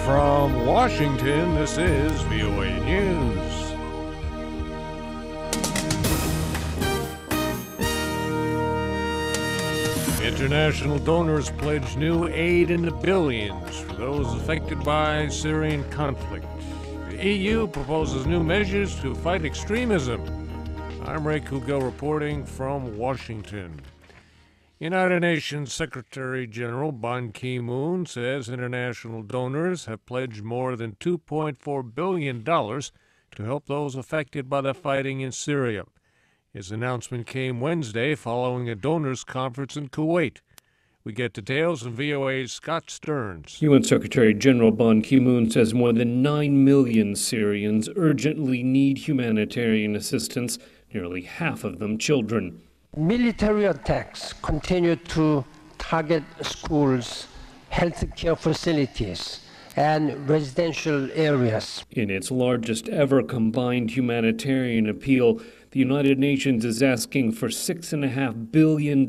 From Washington, this is VOA News. International donors pledge new aid in the billions for those affected by Syrian conflict. The EU proposes new measures to fight extremism. I'm Ray Kougell reporting from Washington. United Nations Secretary General Ban Ki-moon says international donors have pledged more than $2.4 billion to help those affected by the fighting in Syria. His announcement came Wednesday following a donors conference in Kuwait. We get details from VOA's Scott Stearns. UN Secretary General Ban Ki-moon says more than 9 million Syrians urgently need humanitarian assistance, nearly half of them children. Military attacks continue to target schools, healthcare facilities, and residential areas. In its largest ever combined humanitarian appeal, the United Nations is asking for $6.5 billion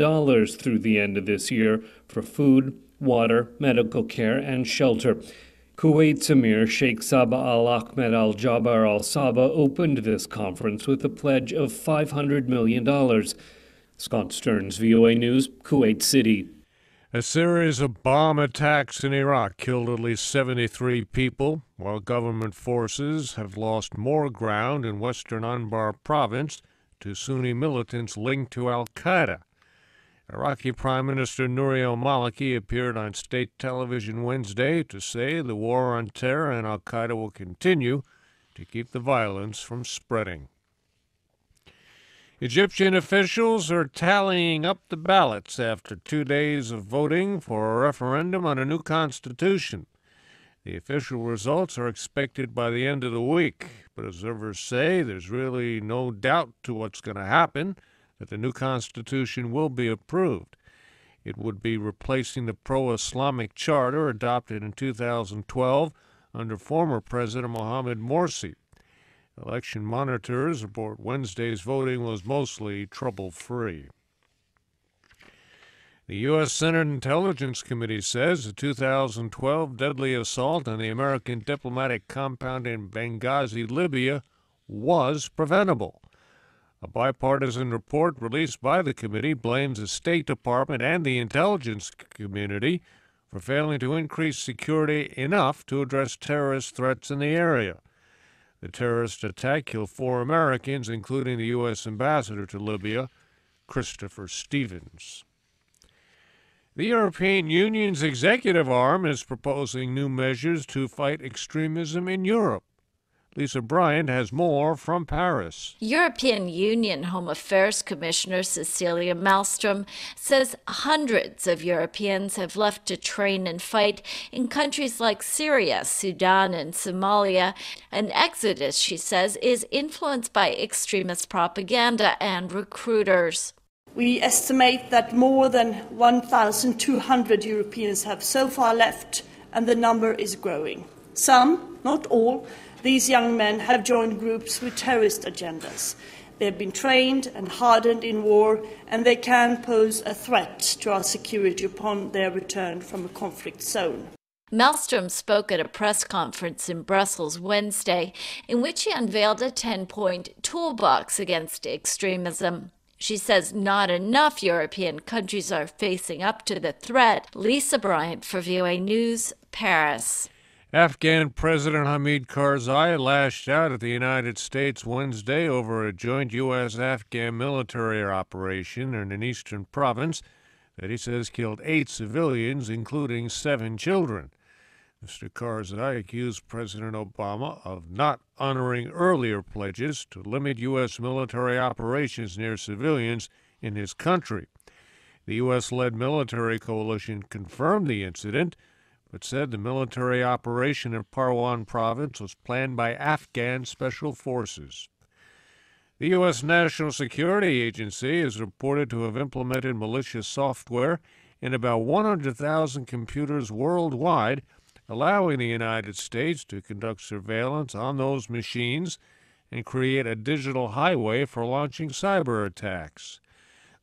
through the end of this year for food, water, medical care, and shelter. Kuwait's Emir, Sheikh al-Ahmed al-Sabah, opened this conference with a pledge of $500 million. Scott Stearns, VOA News, Kuwait City. A series of bomb attacks in Iraq killed at least 73 people, while government forces have lost more ground in western Anbar province to Sunni militants linked to al-Qaeda. Iraqi Prime Minister Nouri al-Maliki appeared on state television Wednesday to say the war on terror and al-Qaeda will continue to keep the violence from spreading. Egyptian officials are tallying up the ballots after 2 days of voting for a referendum on a new constitution. The official results are expected by the end of the week, but observers say there's really no doubt to what's going to happen, that the new constitution will be approved. It would be replacing the pro-Islamic charter adopted in 2012 under former President Mohamed Morsi. Election monitors report Wednesday's voting was mostly trouble-free. The U.S. Senate Intelligence Committee says the 2012 deadly assault on the American diplomatic compound in Benghazi, Libya, was preventable. A bipartisan report released by the committee blames the State Department and the intelligence community for failing to increase security enough to address terrorist threats in the area. The terrorist attack killed 4 Americans, including the U.S. ambassador to Libya, Christopher Stevens. The European Union's executive arm is proposing new measures to fight extremism in Europe. Lisa Bryant has more from Paris. European Union Home Affairs Commissioner Cecilia Malmström says hundreds of Europeans have left to train and fight in countries like Syria, Sudan, and Somalia. An exodus, she says, is influenced by extremist propaganda and recruiters. We estimate that more than 1,200 Europeans have so far left, and the number is growing. Some, not all, these young men have joined groups with terrorist agendas. They have been trained and hardened in war, and they can pose a threat to our security upon their return from a conflict zone. Malmström spoke at a press conference in Brussels Wednesday, in which she unveiled a 10-point toolbox against extremism. She says not enough European countries are facing up to the threat. Lisa Bryant for VOA News, Paris. Afghan President Hamid Karzai lashed out at the United States Wednesday over a joint U.S.-Afghan military operation in an eastern province that he says killed 8 civilians, including 7 children. Mr. Karzai accused President Obama of not honoring earlier pledges to limit U.S. military operations near civilians in his country. The U.S.-led military coalition confirmed the incident, but said the military operation in Parwan province was planned by Afghan special forces. The U.S. National Security Agency is reported to have implemented malicious software in about 100,000 computers worldwide, allowing the United States to conduct surveillance on those machines and create a digital highway for launching cyber attacks.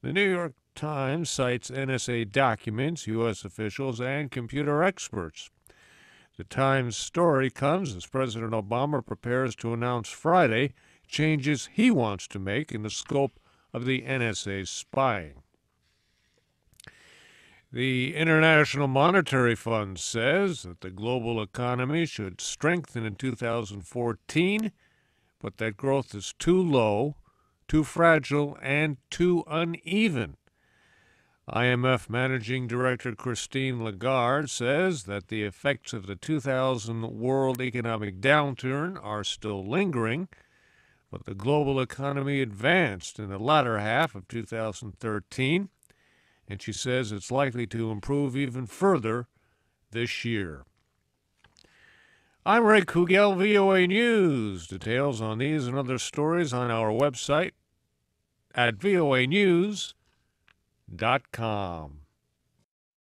The New York Times cites NSA documents, U.S. officials, and computer experts. The Times story comes as President Obama prepares to announce Friday changes he wants to make in the scope of the NSA's spying. The International Monetary Fund says that the global economy should strengthen in 2014, but that growth is too low, too fragile, and too uneven. IMF Managing Director Christine Lagarde says that the effects of the 2000 world economic downturn are still lingering, but the global economy advanced in the latter half of 2013, and she says it's likely to improve even further this year. I'm Ray Kougell, VOA News. Details on these and other stories on our website at voanews.com.